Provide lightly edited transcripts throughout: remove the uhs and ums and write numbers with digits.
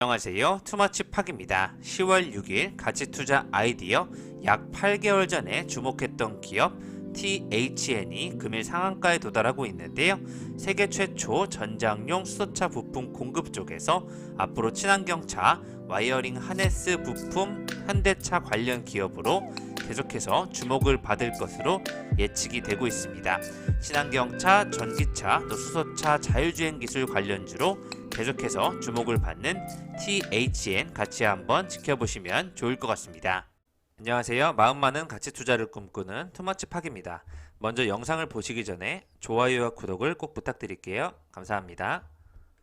안녕하세요. 투마치팍입니다. 10월 6일 가치투자 아이디어 약 8개월 전에 주목했던 기업 THN이 금일 상한가에 도달하고 있는데요. 세계 최초 전장용 수소차 부품 공급 쪽에서 앞으로 친환경차, 와이어링 하네스 부품, 현대차 관련 기업으로 계속해서 주목을 받을 것으로 예측이 되고 있습니다. 친환경차, 전기차, 또 수소차 자율주행 기술 관련주로 계속해서 주목을 받는 THN 같이 한번 지켜보시면 좋을 것 같습니다. 안녕하세요. 마음 많은 가치 투자를 꿈꾸는 투머치팍입니다. 먼저 영상을 보시기 전에 좋아요와 구독을 꼭 부탁드릴게요. 감사합니다.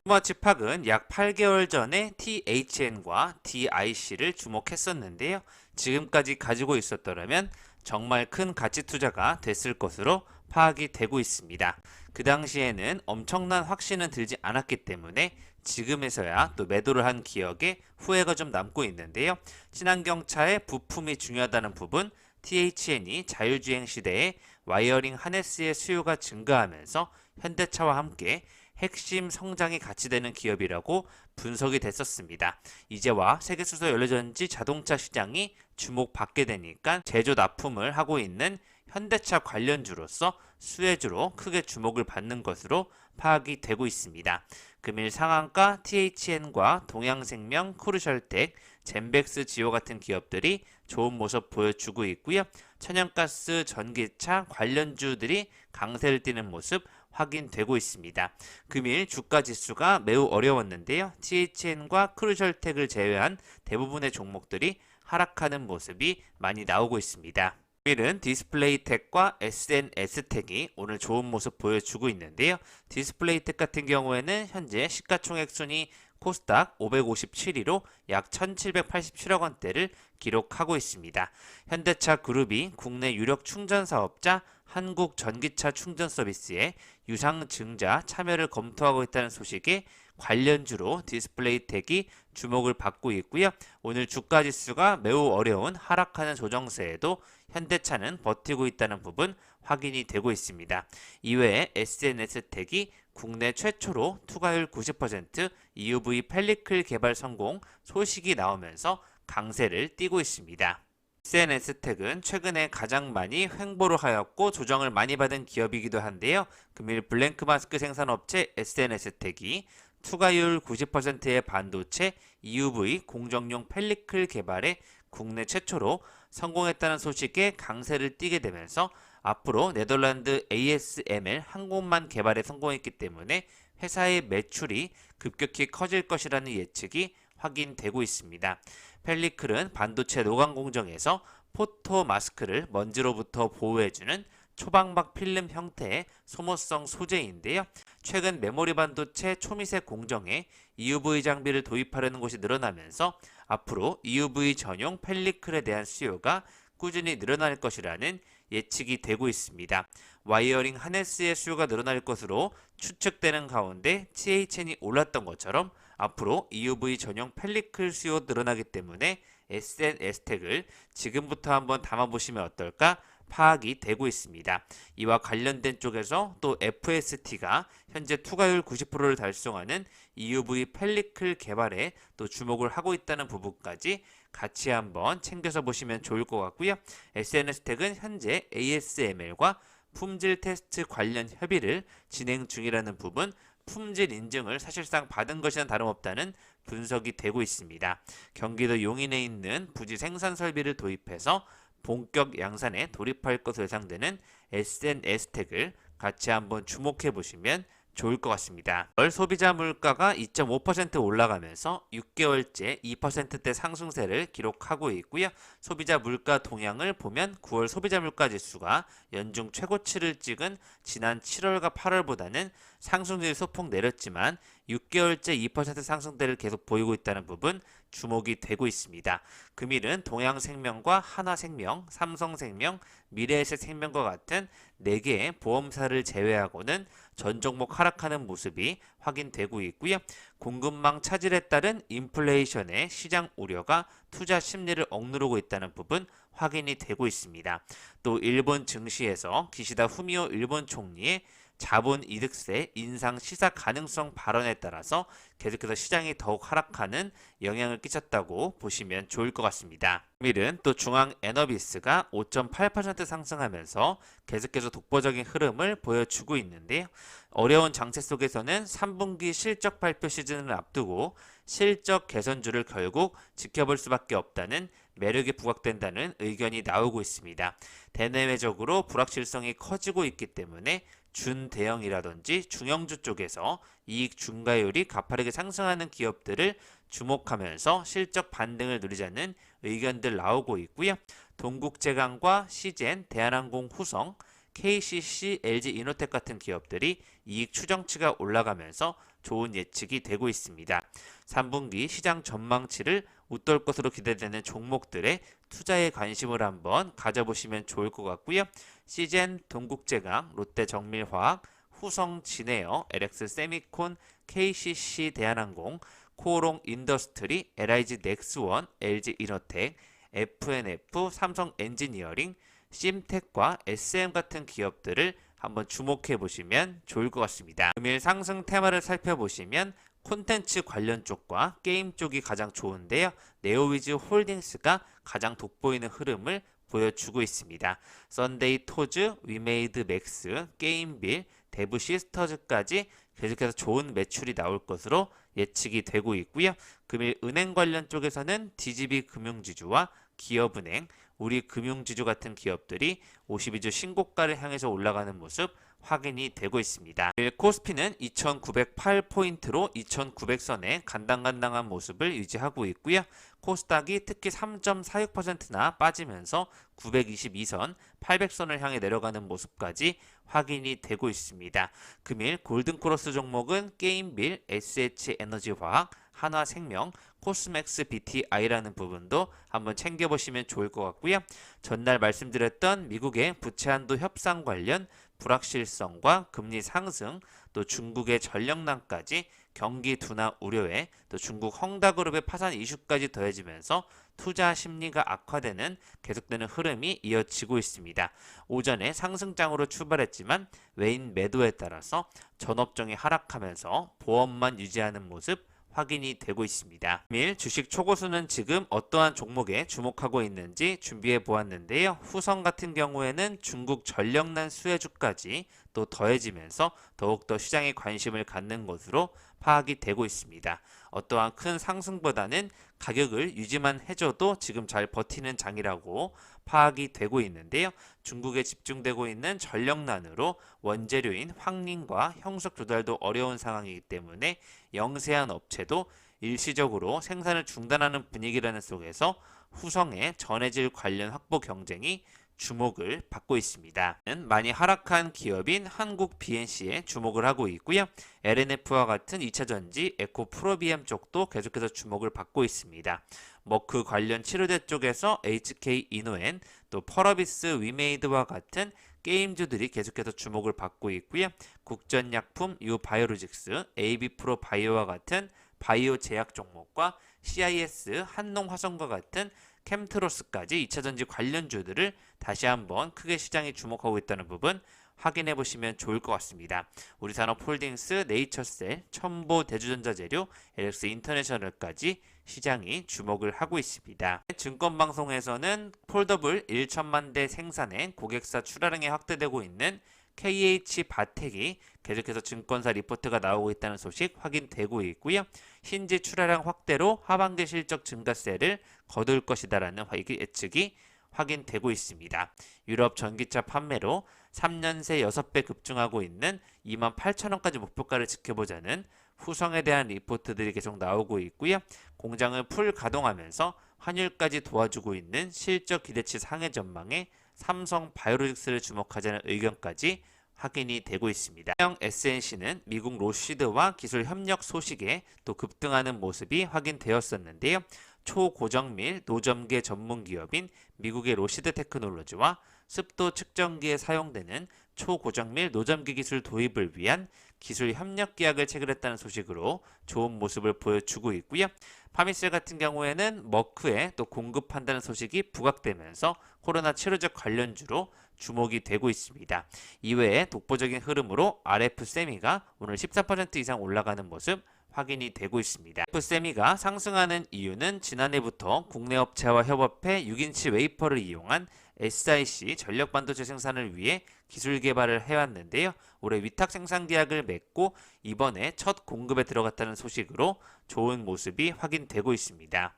투머치팍은 약 8개월 전에 THN과 DIC를 주목했었는데요. 지금까지 가지고 있었더라면 정말 큰 가치 투자가 됐을 것으로 파악이 되고 있습니다. 그 당시에는 엄청난 확신은 들지 않았기 때문에 지금에서야 또 매도를 한 기억에 후회가 좀 남고 있는데요. 친환경차의 부품이 중요하다는 부분, THN이 자율주행 시대에 와이어링 하네스의 수요가 증가하면서 현대차와 함께 핵심 성장이 같이 되는 기업이라고 분석이 됐었습니다. 이제와 세계수소 연료전지 자동차 시장이 주목받게 되니까 제조 납품을 하고 있는 현대차 관련주로서 수혜주로 크게 주목을 받는 것으로 파악이 되고 있습니다. 금일 상한가 THN과 동양생명, 코르셜텍, 젠백스 지오 같은 기업들이 좋은 모습 보여주고 있고요. 천연가스, 전기차 관련주들이 강세를 띠는 모습 확인되고 있습니다. 금일 주가 지수가 매우 어려웠는데요. THN과 크루셜텍을 제외한 대부분의 종목들이 하락하는 모습이 많이 나오고 있습니다. 금일은 디스플레이텍과 SNS텍이 오늘 좋은 모습 보여주고 있는데요. 디스플레이텍 같은 경우에는 현재 시가총액 순위 코스닥 557위로 약 1787억 원대를 기록하고 있습니다. 현대차 그룹이 국내 유력 충전 사업자 한국전기차 충전 서비스에 유상증자 참여를 검토하고 있다는 소식에 관련주로 디스플레이텍이 주목을 받고 있고요. 오늘 주가 지수가 매우 어려운 하락하는 조정세에도 현대차는 버티고 있다는 부분 확인이 되고 있습니다. 이외에 SNS텍이 국내 최초로 투과율 90% EUV 펠리클 개발 성공 소식이 나오면서 강세를 띠고 있습니다. SNS텍은 최근에 가장 많이 횡보를 하였고 조정을 많이 받은 기업이기도 한데요. 금일 블랭크 마스크 생산업체 SNS텍이 투과율 90%의 반도체 EUV 공정용 펠리클 개발에 국내 최초로 성공했다는 소식에 강세를 띠게 되면서 앞으로 네덜란드 ASML 한 곳만 개발에 성공했기 때문에 회사의 매출이 급격히 커질 것이라는 예측이 확인되고 있습니다. 펠리클은 반도체 노광 공정에서 포토 마스크를 먼지로부터 보호해주는 초방막 필름 형태의 소모성 소재인데요. 최근 메모리 반도체 초미세 공정에 EUV 장비를 도입하려는 곳이 늘어나면서 앞으로 EUV 전용 펠리클에 대한 수요가 꾸준히 늘어날 것이라는 예측이 되고 있습니다. 와이어링 하네스의 수요가 늘어날 것으로 추측되는 가운데 THN이 올랐던 것처럼 앞으로 EUV 전용 펠리클 수요 늘어나기 때문에 SNS텍을 지금부터 한번 담아보시면 어떨까 파악이 되고 있습니다. 이와 관련된 쪽에서 또 FST가 현재 투과율 90%를 달성하는 EUV 펠리클 개발에 또 주목을 하고 있다는 부분까지 같이 한번 챙겨서 보시면 좋을 것 같고요. SNS텍은 현재 ASML과 품질 테스트 관련 협의를 진행 중이라는 부분, 품질 인증을 사실상 받은 것이나 다름없다는 분석이 되고 있습니다. 경기도 용인에 있는 부지 생산 설비를 도입해서 본격 양산에 돌입할 것으로 예상되는 SNS텍을 같이 한번 주목해 보시면 좋을 것 같습니다. 월 소비자 물가가 2.5% 올라가면서 6개월째 2%대 상승세를 기록하고 있고요. 소비자 물가 동향을 보면 9월 소비자 물가 지수가 연중 최고치를 찍은 지난 7월과 8월보다는 상승률이 소폭 내렸지만 6개월째 2% 상승세를 계속 보이고 있다는 부분 주목이 되고 있습니다. 금일은 동양생명과 하나생명, 삼성생명, 미래에셋생명과 같은 4개의 보험사를 제외하고는 전 종목 하락하는 모습이 확인되고 있고요. 공급망 차질에 따른 인플레이션의 시장 우려가 투자 심리를 억누르고 있다는 부분 확인이 되고 있습니다. 또 일본 증시에서 기시다 후미오 일본 총리의 자본이득세 인상 시사 가능성 발언에 따라서 계속해서 시장이 더욱 하락하는 영향을 끼쳤다고 보시면 좋을 것 같습니다. 금일은 또 중앙에너비스가 5.8% 상승하면서 계속해서 독보적인 흐름을 보여주고 있는데요. 어려운 장세 속에서는 3분기 실적 발표 시즌을 앞두고 실적 개선주를 결국 지켜볼 수밖에 없다는 매력이 부각된다는 의견이 나오고 있습니다. 대내외적으로 불확실성이 커지고 있기 때문에 준대형이라든지 중형주 쪽에서 이익 중과율이 가파르게 상승하는 기업들을 주목하면서 실적 반등을 누리자는 의견들 나오고 있고요. 동국제강과 시젠, 대한항공, 후성, KCC, LG이노텍 같은 기업들이 이익 추정치가 올라가면서 좋은 예측이 되고 있습니다. 3분기 시장 전망치를 웃돌 것으로 기대되는 종목들의 투자에 관심을 한번 가져보시면 좋을 것 같고요. 시젠, 동국제강, 롯데정밀화학, 후성, 진에어, LX 세미콘, KCC, 대한항공, 코오롱 인더스트리, LIG 넥스원, LG 이노텍, FNF, 삼성 엔지니어링, 심텍과 SM 같은 기업들을 한번 주목해 보시면 좋을 것 같습니다. 금일 상승 테마를 살펴보시면 콘텐츠 관련 쪽과 게임 쪽이 가장 좋은데요. 네오위즈 홀딩스가 가장 돋보이는 흐름을 보여주고 있습니다. 썬데이 토즈, 위메이드 맥스, 게임빌, 데브 시스터즈까지 계속해서 좋은 매출이 나올 것으로 예측이 되고 있고요. 금일 은행 관련 쪽에서는 DGB 금융지주와 기업은행, 우리금융지주 같은 기업들이 52주 신고가를 향해서 올라가는 모습 확인이 되고 있습니다. 코스피는 2,908포인트로 2,900선의 간당간당한 모습을 유지하고 있고요. 코스닥이 특히 3.46%나 빠지면서 922선, 800선을 향해 내려가는 모습까지 확인이 되고 있습니다. 금일 골든크로스 종목은 게임빌, SH에너지화학, 한화생명, 코스맥스 BTI라는 부분도 한번 챙겨보시면 좋을 것 같고요. 전날 말씀드렸던 미국의 부채한도 협상 관련 불확실성과 금리 상승, 또 중국의 전력난까지 경기 둔화 우려에 또 중국 헝다그룹의 파산 이슈까지 더해지면서 투자 심리가 악화되는 계속되는 흐름이 이어지고 있습니다. 오전에 상승장으로 출발했지만 외인 매도에 따라서 전업종이 하락하면서 보험만 유지하는 모습 확인이 되고 있습니다. 금일 주식 초고수는 지금 어떠한 종목에 주목하고 있는지 준비해 보았는데요. 후성 같은 경우에는 중국 전력난 수혜주까지 또 더해지면서 더욱더 시장에 관심을 갖는 것으로 파악이 되고 있습니다. 어떠한 큰 상승보다는 가격을 유지만 해줘도 지금 잘 버티는 장이라고 파악이 되고 있는데요. 중국에 집중되고 있는 전력난으로 원재료인 황린과 형석 조달도 어려운 상황이기 때문에 영세한 업체도 일시적으로 생산을 중단하는 분위기라는 속에서 후성의 전해질 관련 확보 경쟁이 주목을 받고 있습니다. 많이 하락한 기업인 한국 BNC에 주목을 하고 있고요. LNF와 같은 2차전지 에코 프로비엠 쪽도 계속해서 주목을 받고 있습니다. 머크 관련 치료제 쪽에서 HK 이노엔, 또 펄어비스 위메이드와 같은 게임주들이 계속해서 주목을 받고 있고요. 국전약품 유바이오로직스, AB프로 바이오와 같은 바이오 제약 종목과 CIS 한농화성과 같은 캠트로스까지 2차전지 관련주들을 다시 한번 크게 시장이 주목하고 있다는 부분 확인해 보시면 좋을 것 같습니다. 우리산업홀딩스, 네이처셀, 첨보 대주전자재료, LX 인터내셔널까지 시장이 주목을 하고 있습니다. 증권방송에서는 폴더블 1천만 대 생산에 고객사 출하량이 확대되고 있는 KH바텍이 계속해서 증권사 리포트가 나오고 있다는 소식 확인되고 있고요. 신지 출하량 확대로 하반기 실적 증가세를 거둘 것이다라는 예측이 확인되고 있습니다. 유럽 전기차 판매로 3년 새 6배 급증하고 있는 28,000원까지 목표가를 지켜보자는 후성에 대한 리포트들이 계속 나오고 있고요. 공장을 풀 가동하면서 환율까지 도와주고 있는 실적 기대치 상회 전망에 삼성 바이오로직스를 주목하자는 의견까지 확인이 되고 있습니다. 형 SNC는 미국 로시드와 기술 협력 소식에 또 급등하는 모습이 확인되었었는데요. 초고정밀 노점계 전문 기업인 미국의 로시드 테크놀로지와 습도 측정기에 사용되는 초고정밀 노점기 기술 도입을 위한 기술 협력 계약을 체결했다는 소식으로 좋은 모습을 보여주고 있고요. 파미셀 같은 경우에는 머크에 또 공급한다는 소식이 부각되면서 코로나 치료제 관련주로 주목이 되고 있습니다. 이외에 독보적인 흐름으로 RF세미가 오늘 14% 이상 올라가는 모습 확인이 되고 있습니다. RF세미가 상승하는 이유는 지난해부터 국내 업체와 협업해 6인치 웨이퍼를 이용한 SiC 전력 반도체 생산을 위해 기술 개발을 해왔는데요. 올해 위탁 생산 계약을 맺고 이번에 첫 공급에 들어갔다는 소식으로 좋은 모습이 확인되고 있습니다.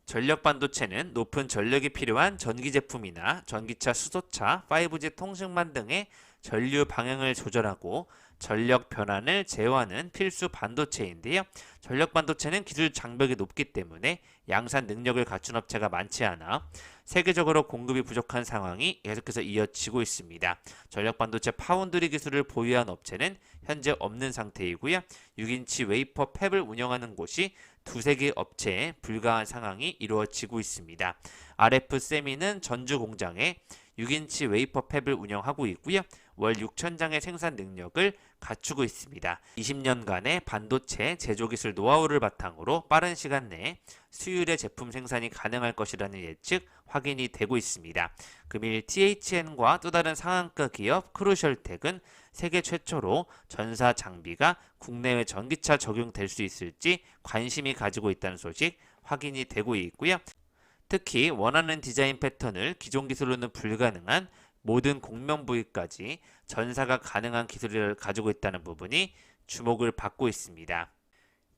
전력 반도체는 높은 전력이 필요한 전기 제품이나 전기차, 수소차, 5G 통신망 등의 전류 방향을 조절하고 전력 변환을 제어하는 필수 반도체인데요. 전력 반도체는 기술 장벽이 높기 때문에 양산 능력을 갖춘 업체가 많지 않아 세계적으로 공급이 부족한 상황이 계속해서 이어지고 있습니다. 전력 반도체 파운드리 기술을 보유한 업체는 현재 없는 상태이고요. 6인치 웨이퍼 팹을 운영하는 곳이 두세 개 업체에 불과한 상황이 이루어지고 있습니다. RF세미는 전주 공장에 6인치 웨이퍼 팹을 운영하고 있고요. 월 6,000장의 생산 능력을 갖추고 있습니다. 20년간의 반도체 제조 기술 노하우를 바탕으로 빠른 시간 내에 수율의 제품 생산이 가능할 것이라는 예측 확인이 되고 있습니다. 금일 THN과 또 다른 상한가 기업 크루셜텍은 세계 최초로 전사 장비가 국내외 전기차 적용될 수 있을지 관심이 가지고 있다는 소식 확인이 되고 있고요. 특히 원하는 디자인 패턴을 기존 기술로는 불가능한 모든 곡면 부위까지 전사가 가능한 기술을 가지고 있다는 부분이 주목을 받고 있습니다.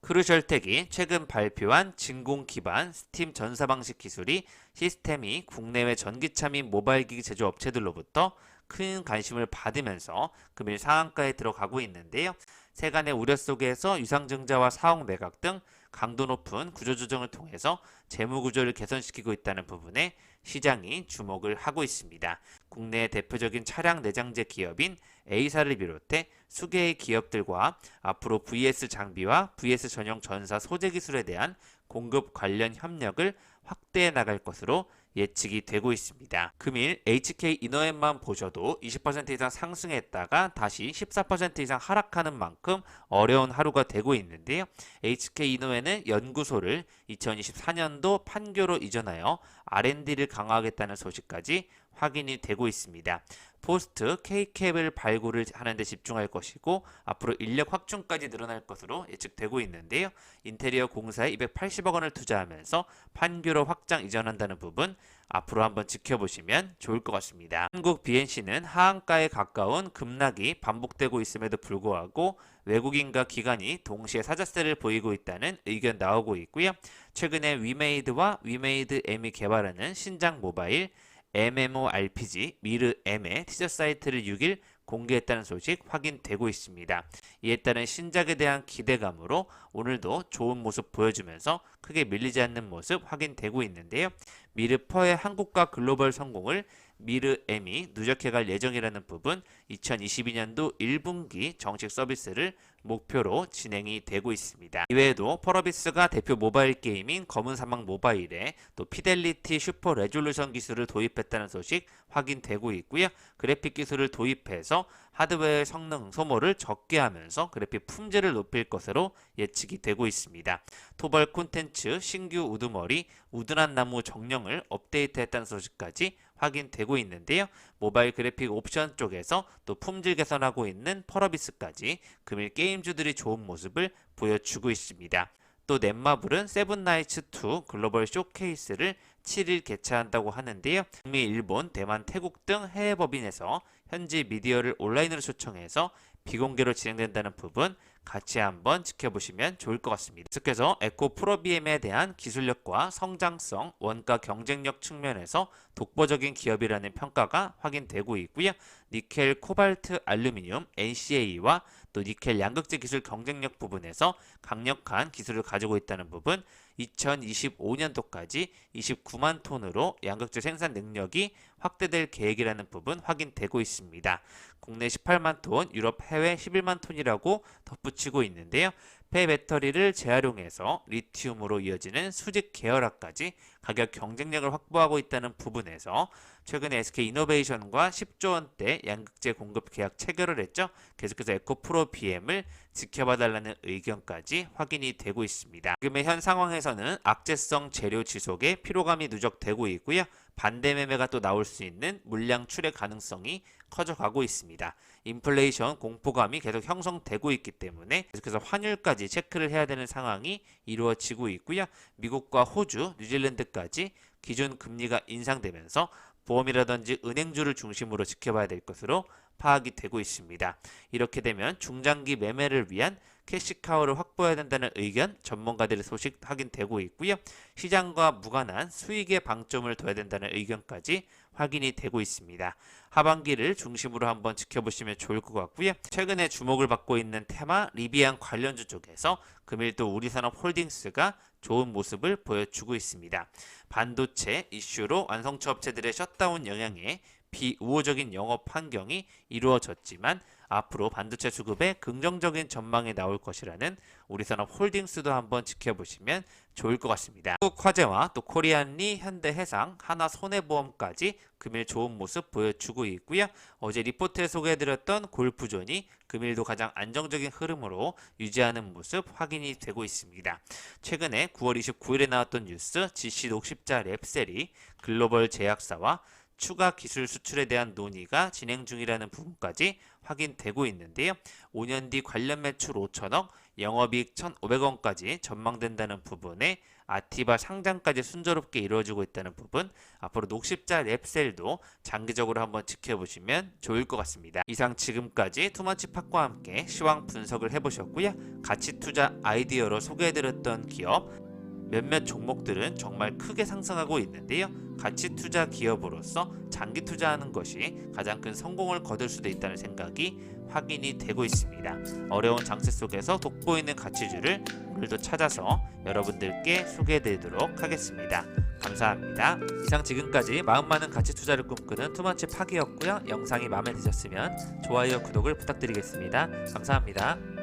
크루셜텍이 최근 발표한 진공 기반 스팀 전사 방식 기술이 시스템이 국내외 전기차 및 모바일 기기 제조 업체들로부터 큰 관심을 받으면서 금일 상한가에 들어가고 있는데요. 세간의 우려 속에서 유상증자와 사옥 매각 등 강도 높은 구조조정을 통해서 재무구조를 개선시키고 있다는 부분에 시장이 주목을 하고 있습니다. 국내 대표적인 차량 내장재 기업인 A사를 비롯해 수개의 기업들과 앞으로 VS 장비와 VS 전용 전사 소재 기술에 대한 공급 관련 협력을 확대해 나갈 것으로 예측이 되고 있습니다. 금일 HK 이노엔만 보셔도 20% 이상 상승했다가 다시 14% 이상 하락하는 만큼 어려운 하루가 되고 있는데요. HK 이노엔은 연구소를 2024년도 판교로 이전하여 R&D를 강화하겠다는 소식까지 확인이 되고 있습니다. 포스트 K캡을 발굴을 하는 데 집중할 것이고 앞으로 인력 확충까지 늘어날 것으로 예측되고 있는데요. 인테리어 공사에 280억 원을 투자하면서 판교로 확장 이전한다는 부분 앞으로 한번 지켜보시면 좋을 것 같습니다. 한국 BNC는 하한가에 가까운 급락이 반복되고 있음에도 불구하고 외국인과 기관이 동시에 사자세를 보이고 있다는 의견 나오고 있고요. 최근에 위메이드와 위메이드 M이 개발하는 신작 모바일 MMORPG 미르 M의 티저 사이트를 6일 공개했다는 소식 확인되고 있습니다. 이에 따른 신작에 대한 기대감으로 오늘도 좋은 모습 보여주면서 크게 밀리지 않는 모습 확인되고 있는데요. 미르퍼의 한국과 글로벌 성공을 미르 M이 누적해갈 예정이라는 부분 2022년도 1분기 정식 서비스를 목표로 진행이 되고 있습니다. 이외에도 펄어비스가 대표 모바일 게임인 검은 사막 모바일에 또 피델리티 슈퍼 레졸루션 기술을 도입했다는 소식 확인되고 있고요. 그래픽 기술을 도입해서 하드웨어 성능 소모를 적게 하면서 그래픽 품질을 높일 것으로 예측이 되고 있습니다. 토벌 콘텐츠 신규 우두머리 우둔한 나무 정령을 업데이트했다는 소식까지 확인되고 있는데요. 모바일 그래픽 옵션 쪽에서 또 품질 개선하고 있는 펄어비스까지 금일 게임주들이 좋은 모습을 보여주고 있습니다. 또 넷마블은 세븐나이츠2 글로벌 쇼케이스를 7일 개최한다고 하는데요. 북미, 일본, 대만, 태국 등 해외 법인에서 현지 미디어를 온라인으로 초청해서 비공개로 진행된다는 부분 같이 한번 지켜보시면 좋을 것 같습니다. 계속해서 에코 프로비엠에 대한 기술력과 성장성, 원가 경쟁력 측면에서 독보적인 기업이라는 평가가 확인되고 있고요. 니켈, 코발트, 알루미늄, NCA와 또 니켈 양극재 기술 경쟁력 부분에서 강력한 기술을 가지고 있다는 부분 2025년도까지 29만 톤으로 양극재 생산 능력이 확대될 계획이라는 부분 확인되고 있습니다. 국내 18만 톤, 유럽 해외 11만 톤이라고 덧붙이고 있는데요. 폐배터리를 재활용해서 리튬으로 이어지는 수직 계열화까지 가격 경쟁력을 확보하고 있다는 부분에서 최근에 SK이노베이션과 10조 원대 양극재 공급 계약 체결을 했죠. 계속해서 에코프로 BM을 지켜봐달라는 의견까지 확인이 되고 있습니다. 지금의 현 상황에서는 악재성 재료 지속에 피로감이 누적되고 있고요. 반대 매매가 또 나올 수 있는 물량 출회 가능성이 커져가고 있습니다. 인플레이션 공포감이 계속 형성되고 있기 때문에 계속해서 환율까지 체크를 해야 되는 상황이 이루어지고 있고요. 미국과 호주, 뉴질랜드까지 기준 금리가 인상되면서 보험이라든지 은행주를 중심으로 지켜봐야 될 것으로 파악이 되고 있습니다. 이렇게 되면 중장기 매매를 위한 캐시카우를 확보해야 된다는 의견, 전문가들의 소식 확인되고 있고요. 시장과 무관한 수익에 방점을 둬야 된다는 의견까지 확인이 되고 있습니다. 하반기를 중심으로 한번 지켜보시면 좋을 것 같고요. 최근에 주목을 받고 있는 테마 리비안 관련주 쪽에서 금일도 우리산업홀딩스가 좋은 모습을 보여주고 있습니다. 반도체 이슈로 완성차 업체들의 셧다운 영향에 비우호적인 영업 환경이 이루어졌지만 앞으로 반도체 수급에 긍정적인 전망이 나올 것이라는 우리산업홀딩스도 한번 지켜보시면 좋을 것 같습니다. 한국 화재와 또 코리안리, 현대해상, 하나손해보험까지 금일 좋은 모습 보여주고 있고요. 어제 리포트에 소개해드렸던 골프존이 금일도 가장 안정적인 흐름으로 유지하는 모습 확인이 되고 있습니다. 최근에 9월 29일에 나왔던 뉴스 GC 녹십자 랩셀이 글로벌 제약사와 추가 기술 수출에 대한 논의가 진행 중이라는 부분까지 확인되고 있는데요. 5년 뒤 관련 매출 5천억, 영업이익 1,500원까지 전망된다는 부분에 아티바 상장까지 순조롭게 이루어지고 있다는 부분, 앞으로 녹십자 랩셀도 장기적으로 한번 지켜보시면 좋을 것 같습니다. 이상 지금까지 투머치팍과 함께 시황 분석을 해보셨고요. 가치 투자 아이디어로 소개해드렸던 기업 몇몇 종목들은 정말 크게 상승하고 있는데요. 가치 투자 기업으로서 장기 투자하는 것이 가장 큰 성공을 거둘 수도 있다는 생각이 확인이 되고 있습니다. 어려운 장세 속에서 돋보이는 가치주를 오늘도 찾아서 여러분들께 소개해드리도록 하겠습니다. 감사합니다. 이상 지금까지 마음 많은 가치 투자를 꿈꾸는 투머치팍이었고요. 영상이 마음에 드셨으면 좋아요, 구독을 부탁드리겠습니다. 감사합니다.